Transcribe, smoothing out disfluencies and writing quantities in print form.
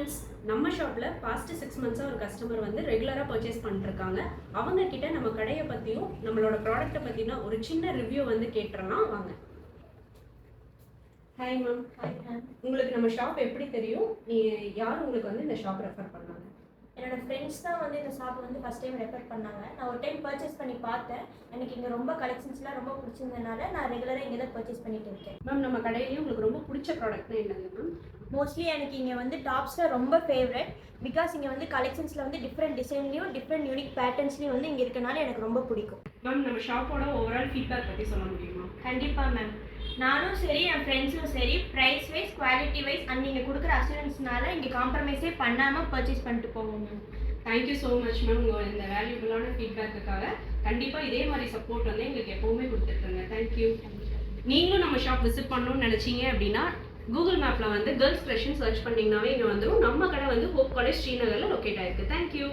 Months நம்ம ஷாப்பில் past 6 மந்த்ஸாக ஒரு கஸ்டமர் வந்து ரெகுலராக பர்ச்சேஸ் பண்ணிருக்காங்க. அவங்க கிட்ட நம்ம கடையை பற்றியும் நம்மளோட ப்ராடக்ட்டை பற்றினா ஒரு சின்ன ரிவ்யூ வந்து கேட்டுறலாம் வாங்க. Hi ma'am. உங்களுக்கு நம்ம ஷாப் எப்படி தெரியும்? யார் உங்களுக்கு வந்து இந்த ஷாப் ரெஃபர் பண்ணாங்க? என்னோடய ஃப்ரெண்ட்ஸ் தான் வந்து இந்த ஷாப் வந்து ஃபஸ்ட் டைம் ரெஃபர் பண்ணாங்க. நான் ஒரு டைம் பர்ச்சேஸ் பண்ணி பார்த்தேன். எனக்கு இங்கே ரொம்ப கலெக்ஷன்ஸ்லாம் ரொம்ப பிடிச்சிருந்ததுனால நான் ரெகுலராக இங்கே தான் பர்ச்சேஸ் பண்ணிட்டு இருக்கேன். மேம் நம்ம கடையிலேயே உங்களுக்கு ரொம்ப பிடிச்ச ப்ராடக்ட்னா என்னது மேம்? மோஸ்ட்லி எனக்கு இங்கே வந்து டாப்ஸில் ரொம்ப ஃபேவரட். பிகாஸ் இங்கே வந்து கலெக்ஷன்ஸில் வந்து டிஃப்ரெண்ட் டிசைன்லேயும் டிஃப்ரெண்ட் யூனிக் பேட்டர்ன்ஸ்லேயும் வந்து இங்கே இருக்கனால எனக்கு ரொம்ப பிடிக்கும். மேம் நம்ம ஷாப்போட ஓவரால் ஃபீட்பேக் பற்றி சொல்ல முடியுமா? கண்டிப்பாக மேம். நானும் சரி என் ஃப்ரெண்ட்ஸும் சரி price wise quality wise and நீங்கள் கொடுக்குற அஷூரன்ஸ்னால இங்கே காம்ப்ரமைஸே பண்ணாமல் பர்ச்சேஸ் பண்ணிட்டு போவோம் ma'am. Thank you so much ma'am. உங்கள் இந்த வேல்யூபிளான ஃபீட்பேக்குக்காக கண்டிப்பாக இதே மாதிரி சப்போர்ட் வந்து எங்களுக்கு எப்போவுமே கொடுத்துருக்குங்க. தேங்க்யூ. நீங்களும் நம்ம ஷாப் விசிட் பண்ணணும்னு நினச்சிங்க அப்படின்னா கூகுள் மேப்பில் வந்து கேர்ள்ஸ் ஃப்ரெஷ்னு சர்ச் பண்ணிங்கனாவே இங்கே வந்துடும். நம்ம கடை வந்து ஹோப் காலேஜ் ஸ்ரீநகரில் லொக்கேட் ஆயிருக்கு. தேங்க்யூ.